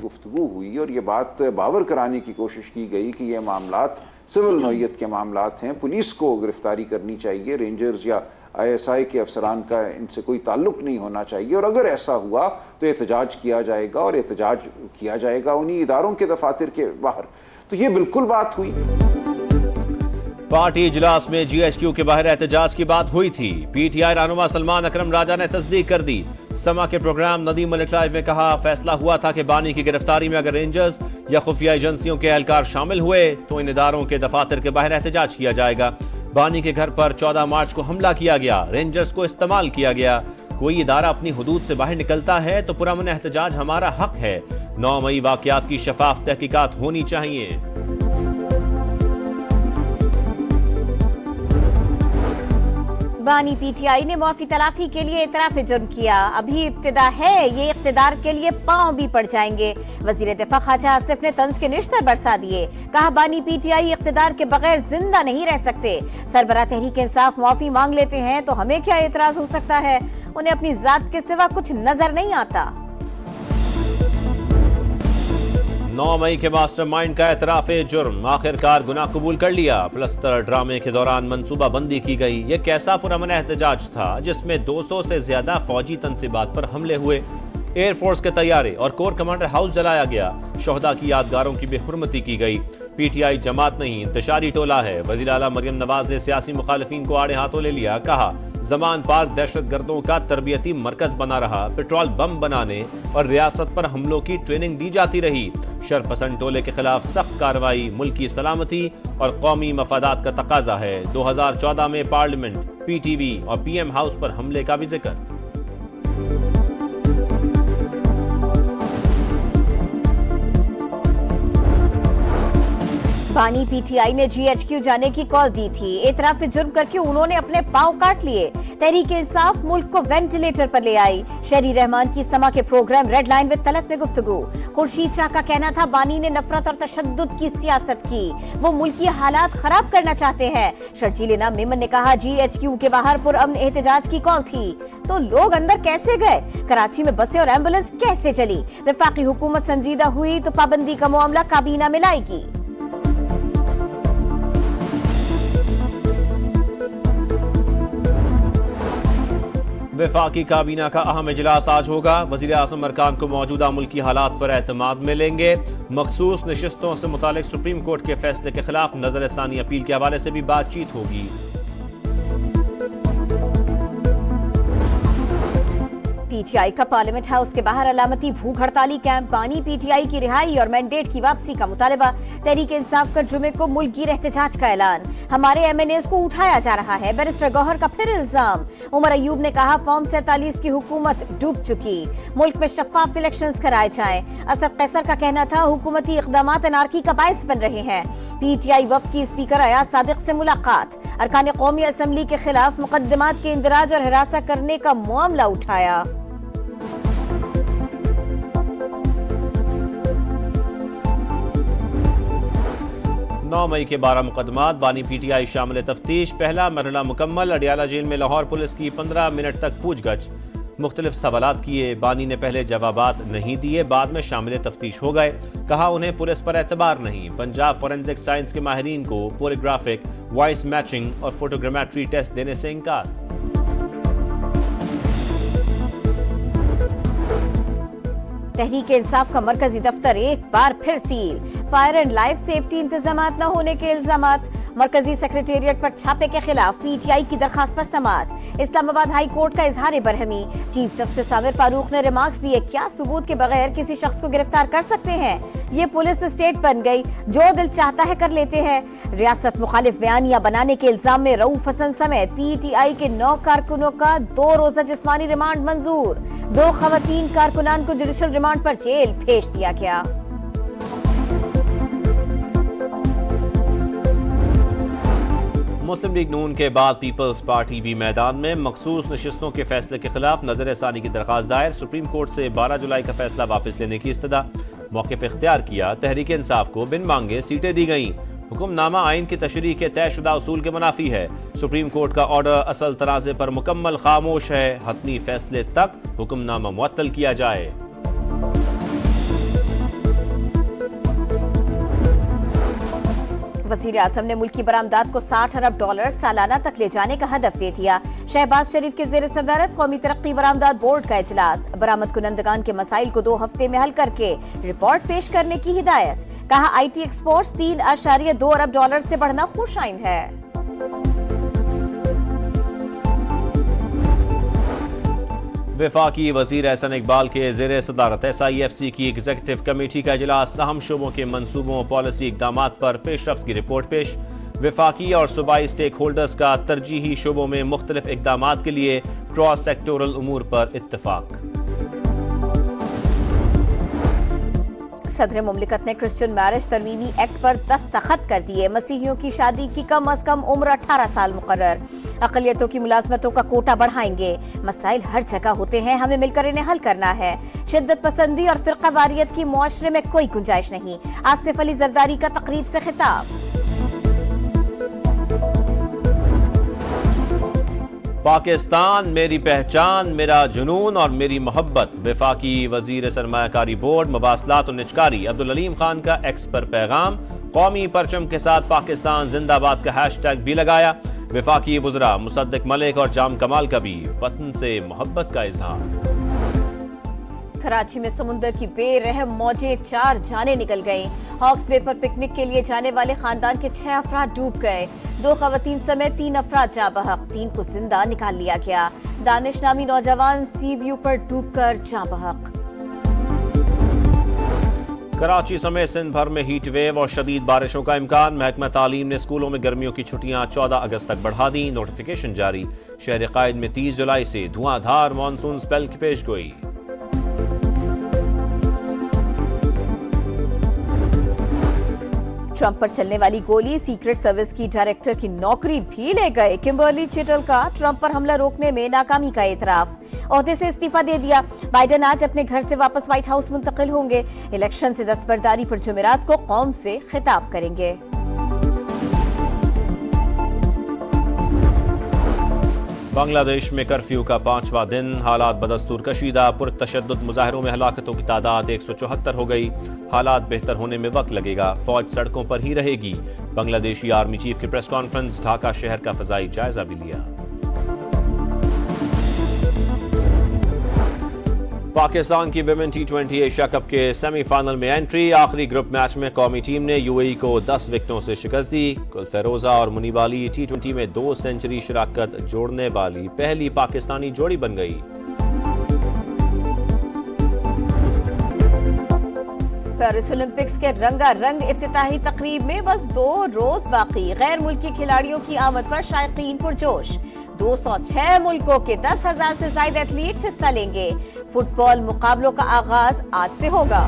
गुफ्तगू हुई और ये बात बावर कराने की कोशिश की गई कि ये मामलात सिविल नौयत के मामलात हैं, पुलिस को गिरफ्तारी करनी चाहिए, रेंजर्स या ISI के अफसरान का इनसे कोई ताल्लुक नहीं होना चाहिए, और अगर ऐसा हुआ तो एहतजाज किया जाएगा और एहतजाज किया जाएगा उन्हीं इदारों के दफातर के बाहर। तो ये बिल्कुल बात हुई। पार्टी इजलास में GHQ के बाहर एहतजाज की बात हुई थी। PTI रहनुमा सलमान अकरम राजा ने तस्दीक कर दी। समा के प्रोग्राम नदीम मलिक लाइव में कहा, फैसला हुआ था कि बानी की गिरफ्तारी में अगर रेंजर्स या खुफिया एजेंसियों के एहलकार शामिल हुए तो इन इदारों के दफातर के बाहर एहतजाज किया जाएगा। बानी के घर पर 14 मार्च को हमला किया गया, रेंजर्स को इस्तेमाल किया गया। कोई इदारा अपनी हुदूद से बाहर निकलता है तो पुरअमन एहतजाज हमारा हक है। 9 मई वाकयात की शफाफ तहकीकात होनी चाहिए। बानी PTI ने माफी तलाफी के लिए इतराफ जुर्म किया। अभी इब्तिदा है, ये इख्तिदार के लिए पांव भी पड़ जाएंगे। वजीर दिफा ख्वाजा आसिफ ने तंज के निश्तर बरसा दिए। कहा, बानी PTI इख्तिदार के बगैर जिंदा नहीं रह सकते। सरबराह तहरीक इंसाफ माफी मांग लेते हैं तो हमें क्या एतराज हो सकता है? उन्हें अपनी जात के सिवा कुछ नजर नहीं आता। 9 मई के मास्टरमाइंड का एतराफ जुर्म, आखिरकार गुनाह कबूल कर लिया। प्लस्तर ड्रामे के दौरान मंसूबा बंदी की गई। ये कैसा पुरअमन एहतजाज था जिसमें 200 से ज्यादा फौजी तनसीबात पर हमले हुए, एयरफोर्स के तैयारे और कोर कमांडर हाउस जलाया गया, शोहदा की यादगारों की बेहुरमती की गई। PTI जमात नहीं इंतशारी टोला है। वज़ीर आला मरियम नवाज ने सियासी मुखालिफिन को आड़े हाथों ले लिया। कहा, जमान पार्क दहशत गर्दों का तरबियती मरकज बना रहा, पेट्रोल बम बनाने और रियासत पर हमलों की ट्रेनिंग दी जाती रही। शरपसंद टोले के खिलाफ सख्त कार्रवाई मुल्की सलामती और कौमी मफादात का तकाजा है। 2014 में पार्लियामेंट, PTV और PM हाउस पर हमले का भी जिक्र। बानी PTI ने GHQ जाने की कॉल दी थी। एतराफ जुर्म करके उन्होंने अपने पांव काट लिए। तहरीक इंसाफ मुल्क को वेंटिलेटर पर ले आई। शहरी रहमान की समा के program red line with Talat में गुफ्तगू। खुर्शीद शाह का कहना था, बानी ने नफरत और तशद्दुद की सियासत की, वो मुल्की हालात खराब करना चाहते हैं। शर्जील नाम मेमन ने कहा, GHQ के बाहर पुरअमन एहतजाज की कॉल थी तो लोग अंदर कैसे गए? कराची में बसें और एम्बुलेंस कैसे चली? वफाकी हुकूमत संजीदा हुई तो पाबंदी का मामला काबीना में लाएगी। वफाकी काबीना का अहम इजलास आज होगा। वज़ीर आज़म अरकान को मौजूदा मुल्की हालात पर एतमाद में लेंगे। मखसूस नशिस्तों से मुतालिक सुप्रीम कोर्ट के फैसले के खिलाफ नजरसानी अपील के हवाले से भी बातचीत होगी। PTI का पार्लियामेंट हाउस के बाहर अलामती भूख हड़ताली कैंप। बानी PTI की रिहाई और मैंडेट की वापसी का मुतालबा। तहरीक इंसाफ का जुमे को मुल्क गिर एहतजाज का ऐलान। हमारे MNAs को उठाया जा रहा है। बैरिस्टर गौहर का फिर इल्जाम। उमर अयूब ने कहा, फॉर्म 47 की हुकूमत डूब चुकी, मुल्क में शफाफ इलेक्शंस कराए जाएं। असद कैसर का कहना था, हुकूमती इक़दामात अनारकी का बायस बन रहे हैं। PTI वफ़द की स्पीकर अयाज सादिक से मुलाकात। अरकान कौमी असम्बली के खिलाफ मुकदमात के इंदराज और हिरासा करने का मामला उठाया। 9 मई के 12 मुकदमात, बानी PTI शामिल तफ्तीश। पहला मरहला मुकम्मल। अडियाला जेल में लाहौर पुलिस की 15 मिनट तक पूछगछ। मुख्तलिफ सवालात किए, बानी ने पहले जवाबात नहीं दिए, बाद में शामिल तफ्तीश हो गए। कहा, उन्हें पुलिस पर एतबार नहीं। पंजाब फोरेंसिक साइंस के माहिरीन को पोलीग्राफिक, वॉइस मैचिंग और फोटोग्रामेट्री टेस्ट देने से इनकार। तहरीक इंसाफ का मरकजी दफ्तर एक बार फिर सील। फायर एंड लाइफ सेफ्टी इंतजामात न होने के इल्जामात। मरकजी सेक्रेटेरिएट पर छापे के खिलाफ PTI की दरखास्त पर समाअत। इस्लामाबाद हाई कोर्ट का इजहार बरहमी। चीफ जस्टिस आमिर फारूक ने रिमार्क्स दिए, क्या सबूत के बगैर किसी शख्स को गिरफ्तार कर सकते हैं? ये पुलिस स्टेट बन गई, जो दिल चाहता है कर लेते हैं। रियासत मुखालिफ बयानिया बनाने के इल्जाम में रऊफ हसन समेत PTI के 9 कारकुनों का 2 रोजा जिस्मानी रिमांड मंजूर। 2 खवातीन कारकुनान को जुडिशल रिमांड पर जेल भेज दिया गया। मुस्लिम लीग नून के बाद पीपल्स पार्टी भी मैदान में। मखसूस नशिस्तों के फैसले के खिलाफ नजरसानी की दरखास्त दायर। सुप्रीम कोर्ट से 12 जुलाई का फैसला वापस लेने की इस्तदा। मौक़िफ़ इख्तियार किया, तहरीक इंसाफ को बिन मांगे सीटें दी गईं। हुक्मनामा आइन की तशरीह के तयशुदा उसूल के मुनाफी है। सुप्रीम कोर्ट का ऑर्डर असल तनाज़े पर मुकम्मल खामोश है। हतमी फैसले तक हुक्मनामा मुअत्तल किया जाए। वजीर आजम ने मुल्की बरामदात को $60 अरब सालाना तक ले जाने का हदफ दे दिया। शहबाज शरीफ के जेर सदारत कौमी तरक्की बरामदात बोर्ड का इजलास। बरामद कुनंदगान के मसाइल को 2 हफ्ते में हल करके रिपोर्ट पेश करने की हिदायत। कहा IT एक्सपोर्ट्स $3.2 अरब से बढ़ना खुशाइंद है। वफाकी वजीर एहसन इकबाल के जेर सदारत SIFC की एग्जीक्यूटिव कमेटी का इजलास। अहम शोबों के मंसूबों पॉलिसी इकदाम पर पेशरफ्त की रिपोर्ट पेश। वफाकी और सूबाई स्टेक होल्डर्स का तरजीही शोबों में मुख्तलिफ इकदाम के लिए क्रॉस सेक्टोरल उमूर पर इत्तफाक। सदर मुमलिकत ने क्रिश्चियन मैरिज तरमीमी एक्ट पर दस्तखत कर दिए। मसीहियों की शादी की कम अज कम उम्र 18 साल मुकर्रर। अक़लियतों की मुलाजमतों का कोटा बढ़ाएंगे। मसाइल हर जगह होते हैं, हमें मिलकर इन्हें हल करना है। शिद्दत पसंदी और फिरका वारियत की मुआशरे में कोई गुंजाइश नहीं। आसिफ अली जरदारी का तकरीब से खिताब। पाकिस्तान मेरी पहचान, मेरा जुनून और मेरी मोहब्बत। वफाकी वजीर सरमायाकारी बोर्ड मवासलात और निजकारी अब्दुल अलीम खान का एक्स पर पैगाम। कौमी परचम के साथ पाकिस्तान जिंदाबाद का हैशटैग भी लगाया। वफाकी वज़रा मुसद्दिक मलिक और जाम कमाल का भी वतन से मोहब्बत का इजहार। कराची में समुंदर की बेरहम मौजें 4 जाने निकल गईं। हॉक्स बे पर पिकनिक के लिए जाने वाले खानदान के 6 अफराद डूब गए। 2 खवातीन समेत 3 अफराद जाँ बहक। 3 को जिंदा निकाल लिया गया। दानिश नामी नौजवान सी व्यू पर डूबकर जाँ बहक। कराची समेत सिंध भर में हीट वेव और शदीद बारिशों का इम्कान। महकमा तालीम ने स्कूलों में गर्मियों की छुट्टियां 14 अगस्त तक बढ़ा दी। नोटिफिकेशन जारी। शहर कायद में 30 जुलाई से धुआंधार मानसून स्पेल की पेशगोई। ट्रंप पर चलने वाली गोली, सीक्रेट सर्विस की डायरेक्टर की नौकरी भी ले गए। किम्बर्ली चिटल का ट्रंप पर हमला रोकने में नाकामी का एतराफ। ओहदे से इस्तीफा दे दिया। बाइडेन आज अपने घर से वापस व्हाइट हाउस मुंतकिल होंगे। इलेक्शन से दस्तबरदारी पर जुमेरात को कौम से खिताब करेंगे। बांग्लादेश में कर्फ्यू का 5वां दिन। हालात बदस्तूर कशीदा। पुरतशद्दुद मुजाहिरों में हलाकतों की तादाद 174 हो गई। हालात बेहतर होने में वक्त लगेगा। फौज सड़कों पर ही रहेगी। बांग्लादेशी आर्मी चीफ की प्रेस कॉन्फ्रेंस। ढाका शहर का फजाई जायजा भी लिया। पाकिस्तान की विमेन T20 एशिया कप के सेमीफाइनल में एंट्री। आखिरी ग्रुप मैच में कौमी टीम ने UAE को 10 विकेटों से शिकस्त दी। गुलफेरोजा और मुनीबाली T20 में 2 सेंचुरी शराकत जोड़ने वाली पहली पाकिस्तानी जोड़ी बन गई। पेरिस ओलंपिक्स के रंगारंग इफ्तिताही तकरीब में बस 2 रोज बाकी। गैर मुल्की खिलाड़ियों की आमद पर शायकीन पुरजोश। 206 मुल्कों के 10,000 से ज्यादा एथलीट्स हिस्सा लेंगे। फुटबॉल मुकाबलों का आगाज आज से होगा।